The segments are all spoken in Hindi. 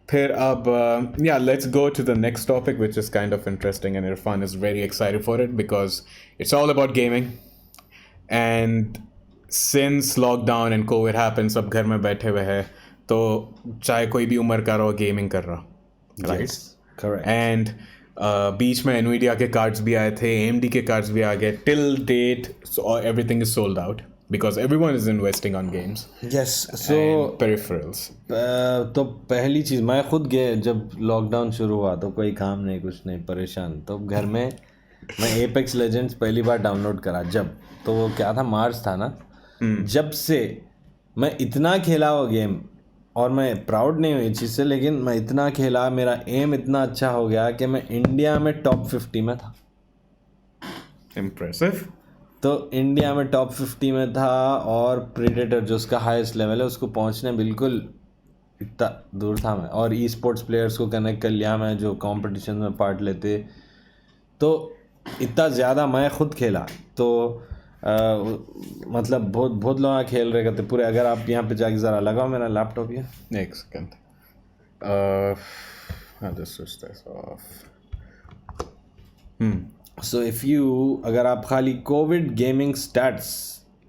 फिर अब yeah, let's go to the next topic, which is kind of interesting, and Irfan is very excited for it because it's all about gaming. And since lockdown and COVID happened, सब घर में बैठे हुए हैं, तो चाहे कोई भी उम्र का रहो गेमिंग कर रहा, right? Yes, correct. And बीच में NVIDIA के कार्ड्स भी आए थे, AMD के कार्ड्स भी आ गए. Till date, so everything is sold out because everyone is investing on games Yes, so and peripherals. तो पहली चीज़ मैं खुद गए जब लॉकडाउन शुरू हुआ तो कोई काम नहीं कुछ नहीं परेशान तो घर में मैं एपेक्स लेजेंड्स पहली बार डाउनलोड करा जब तो वो क्या था मार्च था ना जब से मैं इतना खेला वो गेम और मैं प्राउड नहीं हुई इस चीज़ से लेकिन मैं इतना खेला मेरा एम इतना अच्छा हो गया कि मैं इंडिया में टॉप 50 में था. Impressive. तो इंडिया में टॉप 50 में था और प्रीडेटर जो उसका हाईएस्ट लेवल है उसको पहुंचने बिल्कुल इतना दूर था मैं और ई स्पोर्ट्स प्लेयर्स को कनेक्ट कर लिया मैं जो कंपटीशन में पार्ट लेते तो इतना ज़्यादा मैं खुद खेला तो मतलब बहुत लोग खेल रहे करते पूरे. अगर आप यहाँ पे जाके ज़रा लगाओ मेरा लैपटॉप ये एक second. I'll just switch this off. So if you अगर आप खाली कोविड गेमिंग स्टैट्स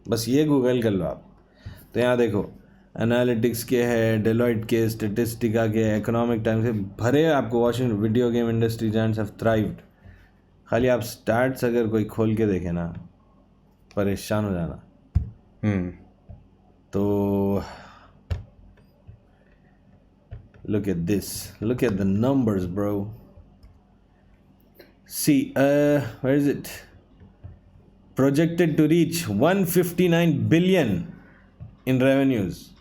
बस ये गूगल कर लो आप तो यहाँ देखो एनालिटिक्स के है डेलॉइट के स्टेटिस्टिका के इकोनॉमिक टाइम्स से भरे आपको watching video game industry giants have thrived. खाली आप स्टैट्स अगर कोई खोल के देखे ना परेशान हो जाना. तो look at this, look at the numbers bro. See, where is it? Projected to reach 159 billion in revenues.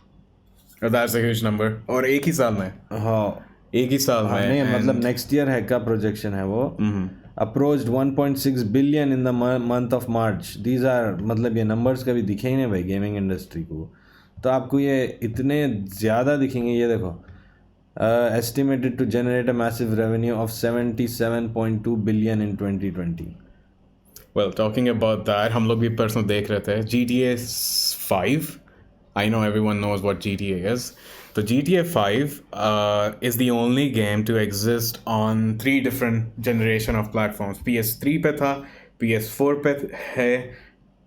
That's a huge number. और एक ही साल में. हाँ एक ही साल में. नहीं मतलब नेक्स्ट ईयर है का प्रोजेक्शन है वो. Approached 1.6 billion in the month of March. These are मतलब ये नंबर्स कभी दिखे ही नहीं भाई गेमिंग इंडस्ट्री को. तो आपको ये इतने ज़्यादा दिखेंगे. ये देखो estimated to generate a massive revenue of 77.2 billion in 2020. Well, talking about that, हम लोग भी परसों देख रहे थे GTA 5. I know everyone knows what GTA is. So GTA 5 is the only game to exist on 3 different generation of platforms. PS3 पे था, PS4 पे है,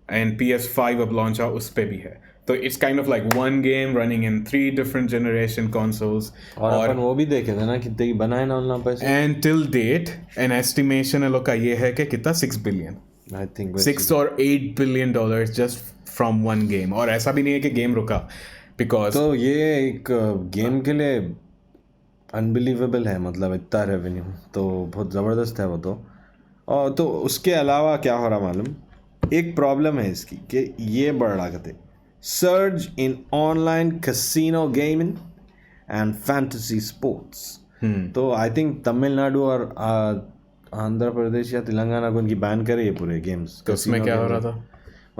and PS5 अब लॉन्च हुआ उस पे भी है. So it's kind of like one game running in 3 different generation consoles. और अपन वो भी देखे थे ना कितने की बनाए ना उन्होंने पैसे. And till date, an estimation है लोग का ये है कि कितना 6 billion. I think 6 or 8 billion dollars just from one game. और ऐसा भी नहीं है कि गेम रुका because तो ये एक गेम के लिए अनबिलीवेबल है मतलब इतना रेवेन्यू तो बहुत ज़बरदस्त है वो तो. और तो उसके अलावा क्या हो रहा मालूम एक प्रॉब्लम है इसकी कि ये बढ़ रहा करते surge in online casino gaming and fantasy sports. तो आई थिंक तमिलनाडु और आंध्र प्रदेश या तेलंगाना को उनकी बैन करे ये पूरे गेम्स. तो उसमें क्या हो रहा था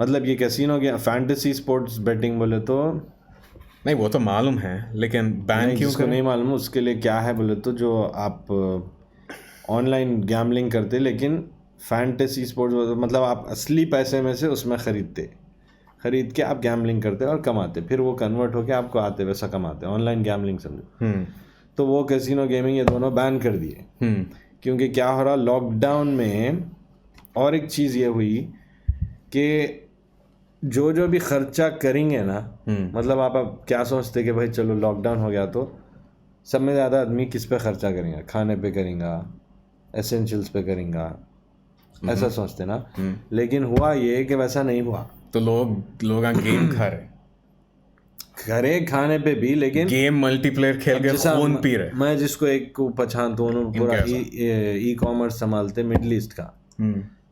मतलब ये casino game fantasy sports betting बोले तो नहीं वो तो मालूम है लेकिन बैन क्यों उसको नहीं मालूम उसके लिए क्या है बोले तो जो आप ऑनलाइन गैम्बलिंग करते लेकिन फैंटेसी स्पोर्ट्स मतलब आप असली पैसे में से उसमें खरीद के आप गैम्बलिंग करते और कमाते फिर वो कन्वर्ट होके आपको आते वैसा कमाते ऑनलाइन गैम्बलिंग समझो. तो वो कैसीनो गेमिंग ये दोनों बैन कर दिए क्योंकि क्या हो रहा लॉकडाउन में. और एक चीज़ ये हुई कि जो भी खर्चा करेंगे ना मतलब आप क्या सोचते कि भाई चलो लॉकडाउन हो गया तो सब में ज़्यादा आदमी किस पे खर्चा करेंगे खाने पे करेंगे एसेंशियल्स पे करेंगे ऐसा सोचते ना. लेकिन हुआ ये कि वैसा नहीं हुआ. तो लोग गेम खा रहे घरे खाने पे भी लेकिन गेम मल्टीप्लेयर खेल के खून पी रहे. मैं जिसको एक को पहचानता हूँ पूरा ई कॉमर्स संभालते मिडल ईस्ट का.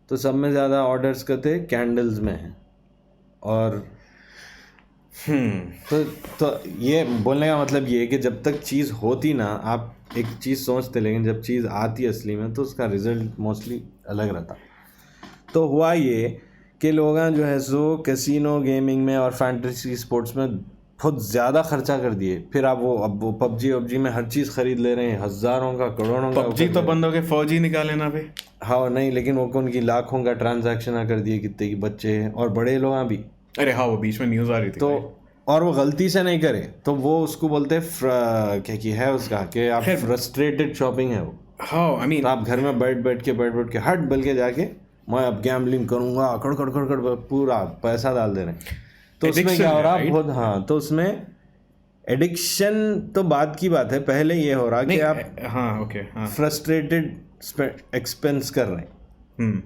तो सब में ज़्यादा ऑर्डर्स करते कैंडल्स में हैं और तो ये बोलने का मतलब ये है कि जब तक चीज़ होती ना आप एक चीज़ सोचते लेकिन जब चीज़ आती असली में तो उसका रिजल्ट मोस्टली अलग रहता. तो हुआ ये कि लोग जो है सो कैसीनो गेमिंग में और फैंटेसी स्पोर्ट्स में बहुत ज़्यादा खर्चा कर दिए. फिर अब वो पबजी में हर चीज़ खरीद ले रहे हैं हज़ारों का करोड़ों का. पबजी तो बंद हो गए फौजी निकाले ना भाई. हाँ नहीं लेकिन वो उनकी लाखों का ट्रांजैक्शन कर दिए कितने की बच्चे और बड़े लोग भी. अरे हाँ वो बीच में न्यूज़ आ रही थी. तो और वो गलती से नहीं करे तो वो उसको बोलते हैं क्या की है उसका कि आप फ्रस्ट्रेटेड शॉपिंग है वो। हाउ आई मीन तो आप घर में बैठ के हट बल के जाके मैं अब गैम्बलिंग करूंगा कड़ पूरा पैसा डाल दे रहे हैं। तो उसमें क्या हो रहा है बहुत, हाँ, तो उसमें एडिक्शन तो बाद की बात है, पहले ये हो रहा कि आप हाँ ओके हाँ फ्रस्ट्रेटेड एक्सपेंस कर रहे हैं।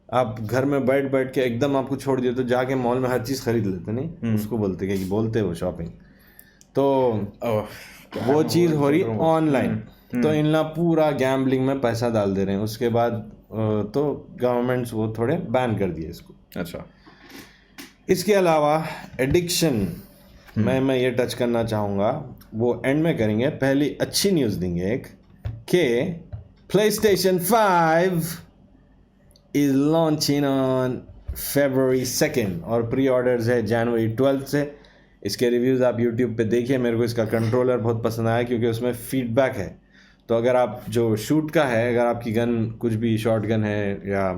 आप घर में बैठ के एकदम आपको छोड़ दिया तो जाके मॉल में हर चीज़ खरीद लेते, नहीं उसको बोलते कि बोलते वो शॉपिंग। तो वो चीज़ हो रही ऑनलाइन, तो इन लोग पूरा गैम्बलिंग में पैसा डाल दे रहे हैं। उसके बाद तो गवर्नमेंट्स वो थोड़े बैन कर दिए इसको। अच्छा इसके अलावा एडिक्शन मैं ये टच करना चाहूँगा, वो एंड में करेंगे। पहली अच्छी न्यूज़ देंगे एक कि PlayStation 5 is launching on February 2nd और प्री ऑर्डर्स है January 12th से। इसके रिव्यूज़ आप YouTube पे देखिए। मेरे को इसका कंट्रोलर बहुत पसंद आया क्योंकि उसमें फीडबैक है। तो अगर आप जो शूट का है, अगर आपकी गन कुछ भी शॉर्ट गन है या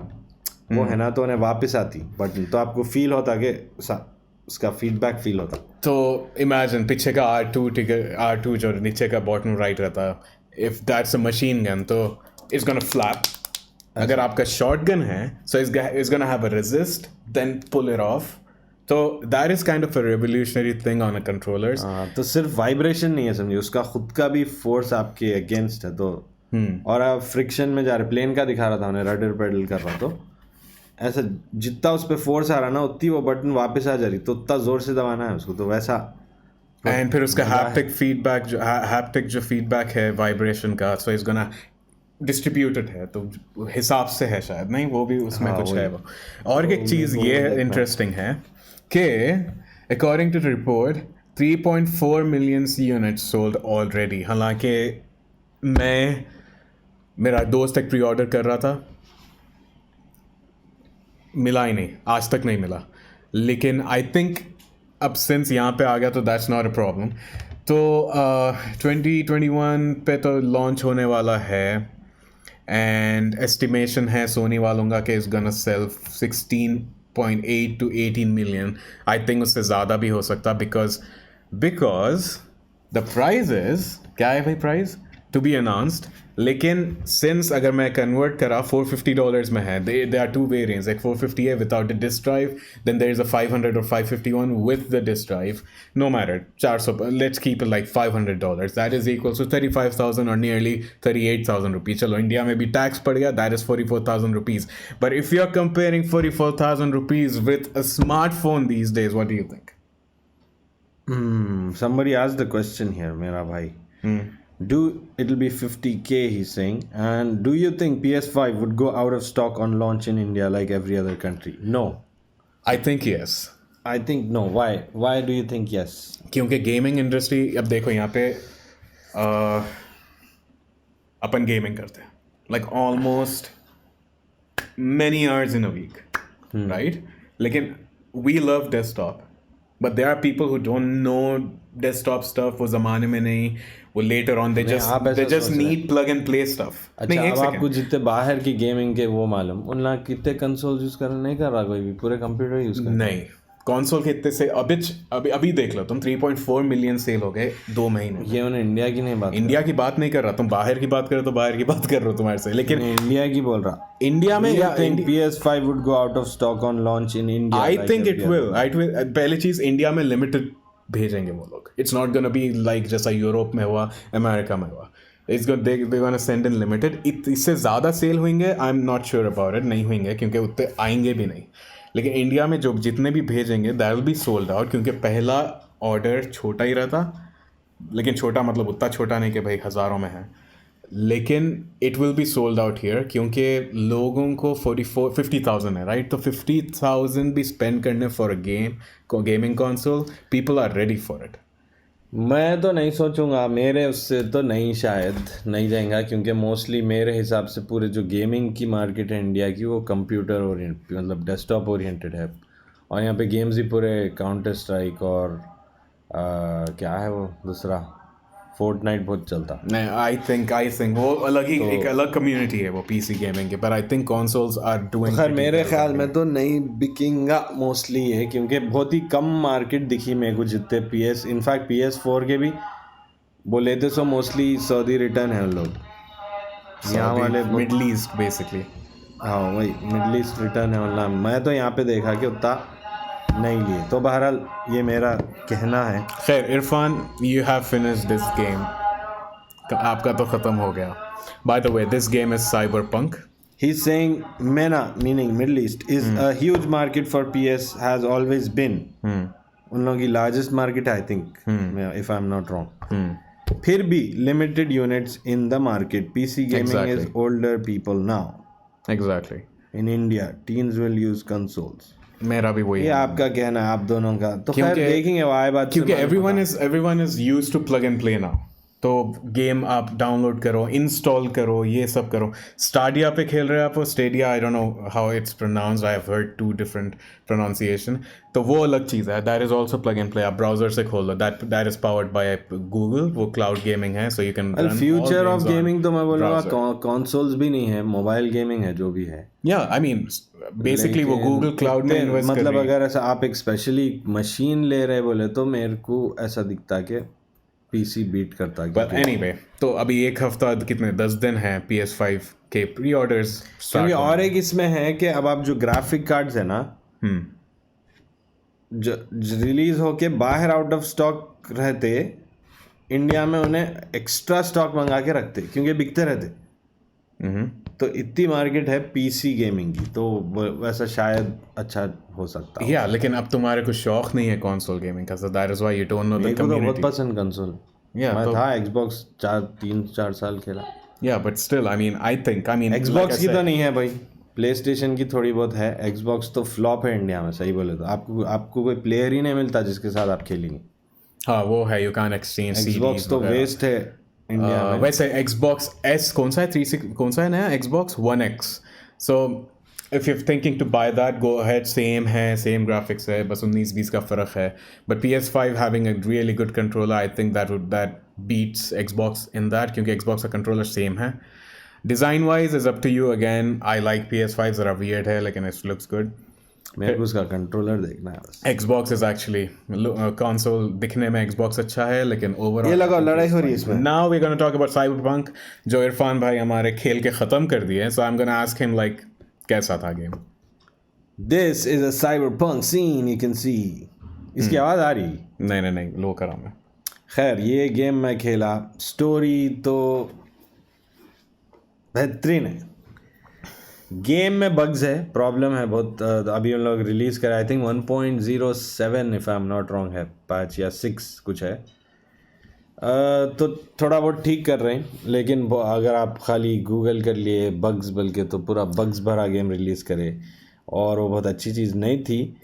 वो है ना, तो उन्हें वापस आती बटन, तो आपको फील होता कि उसका फीडबैक फील होता। तो इमेजिन पीछे का R2 जो नीचे का बॉटम राइट रहता है, if that's a machine gun तो इट्स गोना फ्लैप। अगर आपका शॉर्ट गन है so it's gonna have a resist then pull it off. तो that is kind of a revolutionary thing on a controllers. तो सिर्फ वाइब्रेशन नहीं है, समझिए, उसका खुद का भी फोर्स आपके अगेंस्ट है। तो और आप फ्रिक्शन में जा रहे, प्लेन का दिखा रहा था उन्हें, रडर पेडल कर रहा, तो ऐसा जितना उस पर फोर्स आ रहा ना उतनी वो बटन वापस आ जा रही, तो उतना जोर से दबाना है उसको, तो वैसा। एंड फिर उसका हैप्टिक जो फीडबैक है वाइब्रेशन का, सो इज गोना डिस्ट्रीब्यूटेड है, तो हिसाब से है शायद, नहीं वो भी उसमें कुछ है वो। और एक चीज़ ये इंटरेस्टिंग है कि according to the report 3.4 million units sold already. हालांकि मेरा दोस्त एक प्री ऑर्डर कर रहा था, मिला ही नहीं, आज तक नहीं मिला। लेकिन आई थिंक अब सिंस यहाँ पे आ गया तो दैट्स नॉट अ प्रॉब्लम। तो 2021 पे तो लॉन्च होने वाला है एंड एस्टिमेशन है सोनी वालों का कि इस gun sale 16.8 to 18 million. I think उससे ज़्यादा भी हो सकता बिकॉज द प्राइज इज क्या है भाई, प्राइस टू बी अनाउंस्ड। लेकिन सिंस अगर मैं कन्वर्ट करा $450 में है, दे आर टू वेरिएंट्स, एक 450 है without the disc drive, then there is a 500 और 551 with the disc drive. No matter 400, let's keep it like $500, that is equal to 35,000 और नियरली 38,000 रुपीज। चलो इंडिया में भी टैक्स पड़ गया, that is 44,000 rupees. But if you are comparing 44,000 rupees with a smartphone these days, what do you think? Somebody asked the question here, मेरा भाई। It'll be 50K, he's saying. And do you think PS5 would go out of stock on launch in India like every other country? No. I think yes. I think no. Why? Why do you think yes? क्योंकि गेमिंग इंडस्ट्री, अब देखो यहाँ पे अपन गेमिंग करते हैं like almost many hours in a week, right? लेकिन we love desktop, but there are people who don't know desktop stuff. वो ज़माने में नहीं, वो later on they just need plug and play stuff. अच्छा, अब आपको जितने बाहर की गेमिंग के वो मालूम, उन लोग कितने कंसोल यूज कर नहीं कर रहा कोई भी, पूरे कंप्यूटर यूज कर नहीं। कंसोल कितने से अभी देख लो तुम, 3.4 मिलियन सेल हो गए 2 महीने। ये उन्हें इंडिया की नहीं बात, इंडिया की बात नहीं कर रहा, तुम बाहर की बात कर रहे हो तो बाहर की बात कर रहे हो तुम्हारे से, लेकिन इंडिया की बोल रहा। इंडिया में PS5 would go out of stock on launch in India? I think it will. पहली चीज इंडिया में लिमिटेड भेजेंगे वो लोग। It's not gonna be like जैसा यूरोप में हुआ, अमेरिका में हुआ। It's gonna send in limited. इससे ज़्यादा सेल होंगे, I am not sure about it, नहीं होंगे क्योंकि उतने आएंगे भी नहीं। लेकिन इंडिया में जो जितने भी भेजेंगे that will be sold out, क्योंकि पहला ऑर्डर छोटा ही रहता। लेकिन छोटा मतलब उतना छोटा नहीं कि भाई हज़ारों में है, लेकिन it will be sold out here क्योंकि लोगों को 50,000 है, राइट? तो 50,000 भी स्पेंड करने for a gaming console, people are ready for it. मैं तो नहीं सोचूंगा, मेरे उससे तो नहीं, शायद नहीं जाएगा, क्योंकि मोस्टली मेरे हिसाब से पूरे जो गेमिंग की मार्केट है इंडिया की, वो कंप्यूटर ओरिएंटेड, मतलब डेस्कटॉप ओरिएंटेड है। और यहाँ पे गेम्स ही पूरे काउंटर स्ट्राइक और क्या है वो दूसरा फोर्टनाइट बहुत चलता। नहीं, आई थिंक वो अलग ही एक अलग कम्युनिटी है वो पीसी गेमिंग के, पर I think consoles are doing. खैर मेरे ख्याल में तो नहीं बिकेगा मोस्टली है, क्योंकि बहुत ही कम मार्केट दिखी मेरे को जितने PS, इनफैक्ट PS4 के भी वो लेते सो मोस्टली सऊदी रिटर्न है उन लोग यहाँ वाले मिडल ईस्ट बेसिकली। हाँ वही मिडल ईस्ट रिटर्न है, वरना मैं तो यहाँ पे देखा कि उतना नहीं लिए। तो बहरहाल ये मेरा कहना है। खैर Irfan, you have finished this game, आपका तो ख़त्म हो गया। By the way, this game is cyberpunk. He's saying MENA, meaning Middle East, is a huge market for PS, has always been. उन लोगों की largest market I think, if I'm not wrong. फिर भी limited units in the market. PC gaming is older people now. Exactly. In India, teens will use consoles. मेरा भी वही ये है, आपका कहना है आप दोनों का, तो खैर देखेंगे वो आए बात। क्योंकि everyone is used to plug and play now। तो गेम आप डाउनलोड करो, इंस्टॉल करो, ये सब करो। स्टाडिया पे खेल रहे हो आप, Stadia, I don't know how it's pronounced, I have heard 2 different pronunciation. तो वो अलग चीज़ है, that is also plug and play. आप ब्राउजर से खोल लो, that is powered by Google, वो क्लाउड गेमिंग है, so you can run future of gaming. तो मैं बोलूँगा कंसोल्स भी नहीं है, मोबाइल गेमिंग है जो भी है। या आई मीन बेसिकली वो गूगल क्लाउड में इन्वेस्ट कर मतलब रही है। अगर ऐसा आप एक स्पेशली मशीन ले रहे बोले तो मेरे को ऐसा दिखता है कि पीसी बीट करता है। बट एनीवे, तो अभी एक हफ्ता कितने 10 दिन हैं PS5 के प्री ऑर्डर्स क्योंकि और एक इसमें है कि अब आप जो ग्राफिक कार्ड्स है ना, जो रिलीज होके बाहर आउट ऑफ स्टॉक रहते, इंडिया में उन्हें एक्स्ट्रा स्टॉक मंगा के रखते क्योंकि बिकते रहते। तो इतनी मार्केट है पीसी गेमिंग की, तो वैसा शायद अच्छा हो सकता है। या लेकिन अब तुम्हारे को शौक नहीं है कंसोल गेमिंग का, so that is why you don't know the मेरे को तो कम्युनिटी। बहुत पसंद कंसोल। मैं था Xbox 3-4 साल खेला। या but still I mean Xbox की तो नहीं है भाई, PlayStation की थोड़ी बहुत है। Xbox तो फ्लॉप है इंडिया में, सही बोले तो आपको कोई प्लेयर ही नहीं मिलता जिसके साथ आप खेलेंगे। हाँ वो है, you can exchange CDs. Xbox तो वेस्ट है इंडिया में। वैसे Xbox S कौन सा है, 360 कौन सा है नया, Xbox One X। So if you thinking to buy that, go ahead, same है, सेम ग्राफिक्स है, बस 19-20 का फ़र्क है। But PS5 having a really good controller, I think that beats Xbox in that, क्योंकि Xbox का कंट्रोलर सेम है। Design wise is up to you again. I like PS5, ज़रा वियर्ड है लेकिन इट लुक्स गुड। मेरे को उसका कंट्रोलर देखना है बस। Xbox is actually console दिखने में Xbox अच्छा है, लेकिन ओवरऑल ये लगाओ लड़ाई हो रही है इसमें। Now we're gonna talk about Cyberpunk, जो इरफान भाई हमारे खेल के ख़त्म कर दिए। So I'm gonna ask him like कैसा था game? This is a cyberpunk scene you can see. इसकी आवाज़ आ रही? नहीं लो करा मैं। खैर ये गेम मैं खेला, स्टोरी तो बेहतरीन है। गेम में बग्स है, प्रॉब्लम है बहुत। अभी उन लोग रिलीज़ करा, I think 1.07 if I am not wrong है, 5 या 6 कुछ है। तो थोड़ा बहुत ठीक कर रहे हैं, लेकिन अगर आप खाली गूगल कर लिए बग्स बल्कि, तो पूरा बग्स भरा गेम रिलीज़ करे, और वो बहुत अच्छी चीज़ नहीं थी।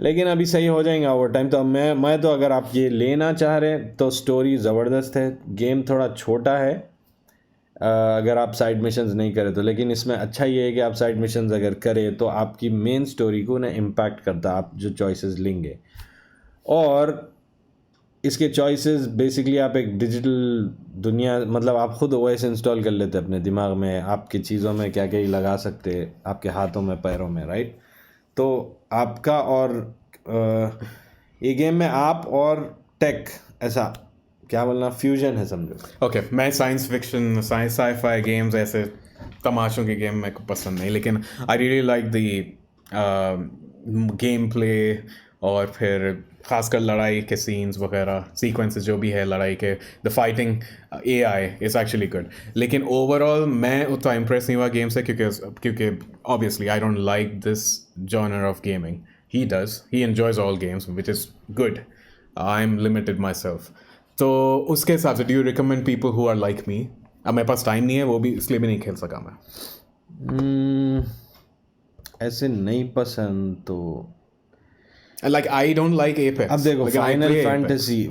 लेकिन अभी सही हो जाएगा ओवर टाइम। तो मैं तो अगर आप ये लेना चाह रहे हैं तो स्टोरी ज़बरदस्त है। गेम थोड़ा छोटा है अगर आप साइड मिशंस नहीं करें तो, लेकिन इसमें अच्छा ये है कि आप साइड मिशंस अगर करें तो आपकी मेन स्टोरी को ना इम्पैक्ट करता है, आप जो चॉइसेस लेंगे। और इसके चॉइसेस बेसिकली आप एक डिजिटल दुनिया, मतलब आप खुद OS इंस्टॉल कर लेते अपने दिमाग में, आपकी चीज़ों में क्या क्या लगा सकते, आपके हाथों में पैरों में, राइट। तो आपका और ये गेम में आप और टेक, ऐसा क्या बोलना, फ्यूजन है समझो। ओके, मैं साइंस फिक्शन, साई-फाई गेम्स, ऐसे तमाशों के गेम मेरे को पसंद नहीं, लेकिन I really like the game play, और फिर खासकर लड़ाई के सीन्स वगैरह, सीक्वेंसेस जो भी है लड़ाई के, the fighting AI is actually good. लेकिन ओवरऑल मैं उतना इम्प्रेस नहीं हुआ गेम से, क्योंकि obviously I don't like this genre of gaming. He does, he enjoys all games which is good. I am limited myself. तो उसके हिसाब से do you recommend people who are like me? अब मेरे पास टाइम नहीं है, वो भी इसलिए भी नहीं खेल सका मैं। ऐसे नहीं पसंद तो like I don't like apex. अब देखो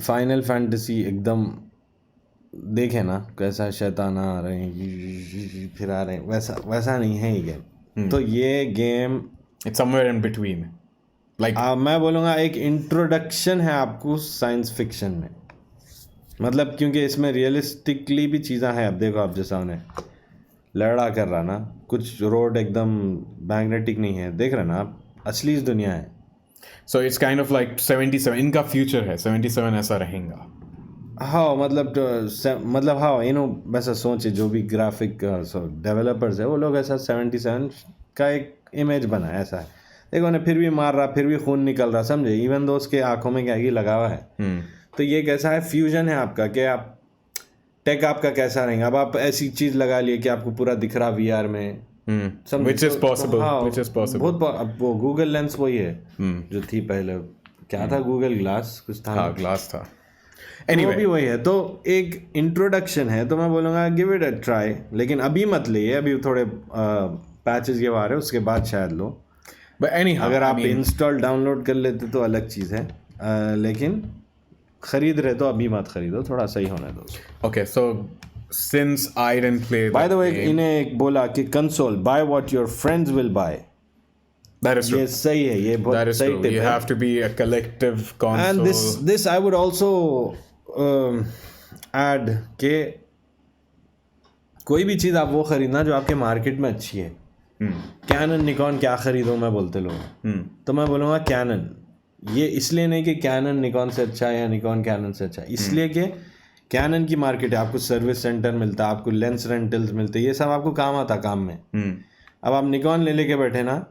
फाइनल फैंटेसी एकदम देखे ना कैसा शैताना आ रहे हैं, फिर आ रहे हैं, वैसा नहीं है ये गेम। तो ये game it's somewhere in between, like मैं बोलूँगा एक इंट्रोडक्शन है आपको साइंस फिक्शन में। मतलब क्योंकि इसमें रियलिस्टिकली भी चीज़ें हैं। अब देखो आप जैसा उन्हें लड़ा कर रहा ना, कुछ रोड एकदम मैग्नेटिक नहीं है, देख रहे ना आप, असली इस दुनिया है। So it's kind of like 77 इनका फ्यूचर है, 77 ऐसा रहेगा। हाँ मतलब हाँ वैसा सोचे जो भी ग्राफिक डेवलपर्स है वो लोग ऐसा 77 का एक इमेज बना है ऐसा है। देखो उन्हें फिर भी मार रहा, फिर भी खून निकल रहा, समझे, इवन दो उसके आंखों में क्या ही लगा हुआ है। तो ये कैसा है, फ्यूजन है आपका कि आप टेक आपका कैसा रहेगा। अब आप ऐसी चीज़ लगा लिए कि आपको पूरा दिख रहा VR में, Which is possible, which is possible. अब वो गूगल लेंस वही है जो थी पहले, क्या था, गूगल ग्लास कुछ था। हाँ ग्लास था। वो भी वही है, तो एक इंट्रोडक्शन है, तो मैं बोलूँगा गिव इट अ ट्राई, लेकिन अभी मत लिए, अभी थोड़े पैचेस ये आ रहे हैं, उसके बाद शायद लो। But anyhow, अगर आप इंस्टॉल डाउनलोड कर लेते तो अलग चीज़ है, लेकिन खरीद रहे तो अभी मत खरीदो, थोड़ा सही होने दो। Okay, so since I didn't play by the that way game, इन्हें एक बोला कि console by what your friends will buy, that is true. ये सही है, ये That बहुत is सही true. टिप You है। have to be a collective and console. This I would also add के कोई भी चीज़ आप वो खरीदना जो आपके मार्केट में अच्छी है। कैनन निकॉन क्या खरीदूँ मैं बोलते लोग, तो मैं बोलूँगा कैनन। ये इसलिए नहीं कि कैनन निकॉन से अच्छा है या निकॉन कैनन से अच्छा है, इसलिए कि कैनन की मार्केट है, आपको सर्विस सेंटर मिलता है, आपको लेंस रेंटल्स मिलते हैं, ये सब आपको काम आता काम में। अब आप निकॉन ले लेके बैठे ना,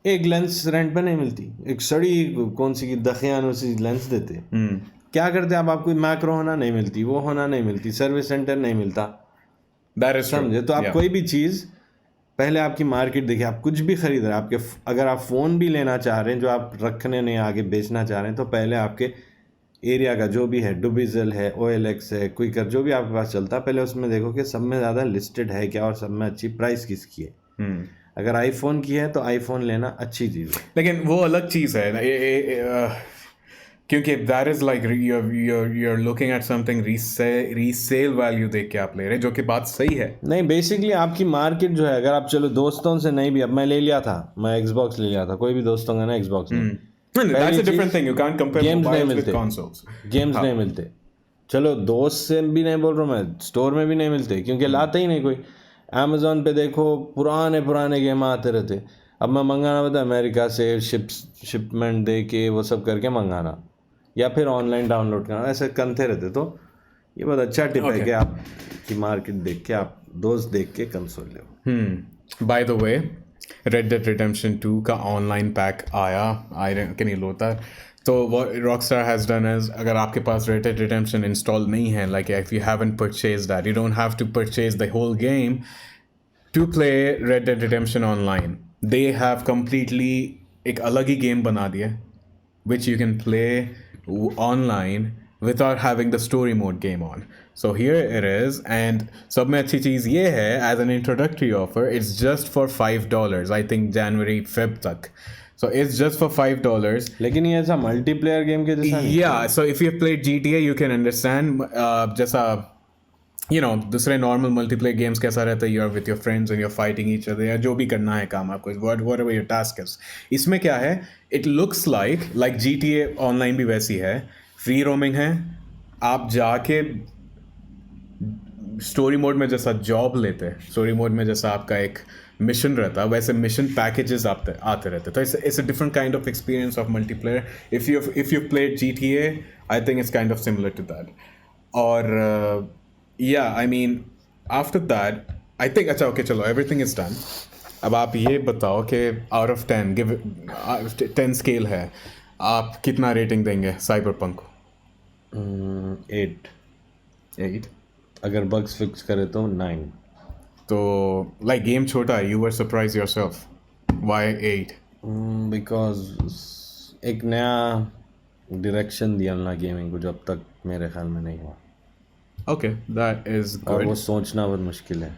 एक लेंस रेंट पे नहीं मिलती, एक सड़ी कौन सी की दखियान सी लेंस देते, क्या करते आप, आपको मैक्रो होना नहीं मिलती, वो होना नहीं मिलती, सर्विस सेंटर नहीं मिलता, That is true. समझे। तो आप Yeah. कोई भी चीज़ पहले आपकी मार्केट देखिए, आप कुछ भी खरीद रहे हैं, आपके अगर आप फ़ोन भी लेना चाह रहे हैं जो आप रखने नहीं आगे बेचना चाह रहे हैं, तो पहले आपके एरिया का जो भी है, डुबिजल है, OLX है, क्विकर, जो भी आपके पास चलता है, पहले उसमें देखो कि सब में ज़्यादा लिस्टेड है क्या और सब में अच्छी प्राइस किसकी है। अगर आईफोन की है तो आईफोन लेना अच्छी चीज़ है। लेकिन वो अलग चीज़ है ना, क्योंकि that is like you're looking at something resale value देख के आप ले रहे हैं, जो कि बात सही है। नहीं, बेसिकली आपकी मार्केट जो है, अगर आप चलो दोस्तों से नहीं भी, अब मैं ले लिया था, मैं Xbox ले लिया था, कोई भी दोस्तों का ना Xbox नहीं, That's a different thing. You can't compare games नहीं mobiles with मिलते, consoles. गेम्स नहीं मिलते। चलो दोस्त से भी नहीं बोल रहा हूँ मैं, स्टोर में भी नहीं मिलते क्योंकि लाता ही नहीं कोई। अमेज़ॉन पे देखो पुराने गेम आते रहते। अब मैं मंगाना बता अमेरिका से शिपमेंट दे के वो सब करके मंगाना, या फिर ऑनलाइन डाउनलोड करना, ऐसे करते रहते। तो ये बहुत अच्छा टिप है कि आप की मार्केट देख के, आप दोस्त देख के console low. By the way, Red Dead Redemption 2 का ऑनलाइन पैक आया, कि नहीं लोता। तो what Rockstar has done is, अगर आपके पास Red Dead Redemption install नहीं है, like if you haven't purchased that, you don't have to purchase the whole game to play Red Dead Redemption online. They have completely एक अलग ही गेम बना दिया which you can play online without having the story mode game on. So here it is, and सब में अच्छी चीज़ ये है, as an introductory offer, it's just for $5, I think January, Feb तक. So it's just for $5. लेकिन ये ऐसा मल्टीप्लेयर गेम के जैसा नहीं। Yeah, so if you've played GTA, you can understand जैसा दूसरे नॉर्मल मल्टीप्लेयर गेम्स कैसा रहता है, you're with your friends and you're fighting each other, या जो भी करना है काम आपको, whatever your task is. इसमें क्या है, it looks like GTA online भी वैसी है, फ्री रोमिंग है, आप जाके स्टोरी मोड में जैसा जॉब लेते हैं, स्टोरी मोड में जैसा आपका एक मिशन रहता है, वैसे मिशन पैकेजेस आते रहते। तो it's a different kind of experience of multiplayer. If you played GTA, I think it's kind of similar to that. और I mean after that I think, अच्छा ओके चलो, एवरीथिंग इज डन। अब आप ये बताओ कि आउट ऑफ 10 गिव 10 स्केल है, आप कितना रेटिंग देंगे साइबरपंक को? 8 अगर बग्स फिक्स करे तो 9। तो लाइक गेम छोटा है, you were surprise yourself, why 8? Because एक नया डायरेक्शन दिया ना गेमिंग को, जब तक मेरे ख्याल में नहीं हुआ। ओके, दैट इज और गुड। वो सोचना बहुत मुश्किल है।